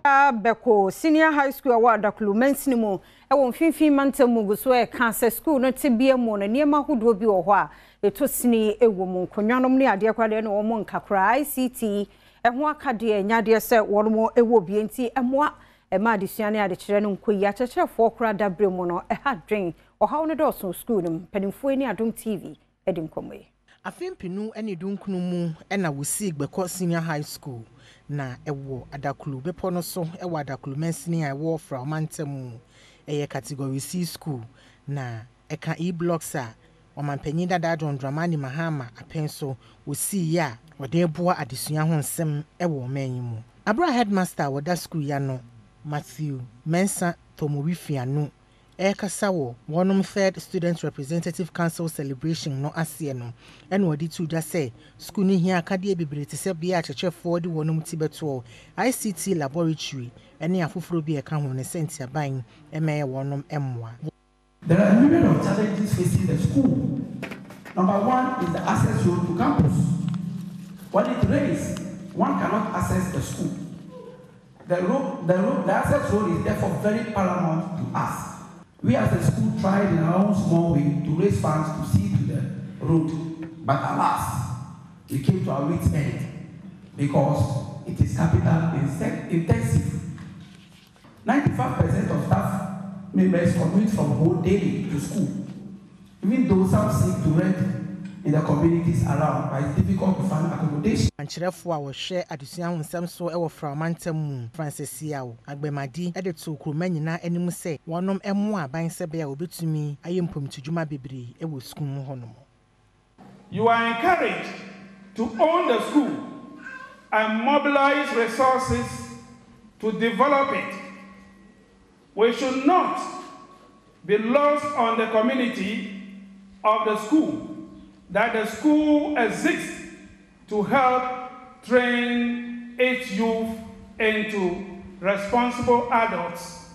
Gbekor Senior High School award lamentts ni mu e won finfin mantam mugu so e cancer school no tebia mu na niema hodo bi wo ho a etosini ewo mu konwanom ne ade kwade na wo mu nkakra ICT ho akade nyade se wono ewo bi enti emoa ma adesuane ade kire no nkoyi akyekirefo kra dabre mu no ha dwen ohaw no do school no panimfo ni Adom TV edim komoyi Afempinu ene dunkunu mu na wosi Gbekor Senior High School na ewo adakulu bepo no so ewo adaklamentts ni ewo fra mantam eye category C school na eka e-blocks a omampanyin dada Adom Dramani Mahama apenso wosi ya wode boa adesua ho nsem ewo manyimu abra headmaster woda school ya no Matthew Mensa Tomowifianu Kasawo, one third Student Representative Council celebration no asie no and wadi to just say school ni here akadie bibiri te se bia cheche forward wonum tibeto ICT laboratory any afufuro bi e ka ho ne sentia ban emeye wonum emwa. There are a myriad of challenges facing the school. Number one is the access road to campus. When it rains, one cannot access the school. The access road is therefore very paramount to us. We as a school tried in our own small way to raise funds to see to the road, but alas, we came to our wit's end because it is capital intensive. 95% of staff members commute from home daily to school, even though some seek to rent in the communities around, but it's difficult to find accommodation. Anchirefo a wo hwe adesua ho nsem so e wo fra mantam mu Francis Yawo agbemadi e de to kroma nyina anim se wonom emo aban se be a obetumi ayempom tudwuma bebre e wo school mu honom. You are encouraged to own the school and mobilize resources to develop it. We should not be lost on the community of the school, that the school exists to help train its youth into responsible adults.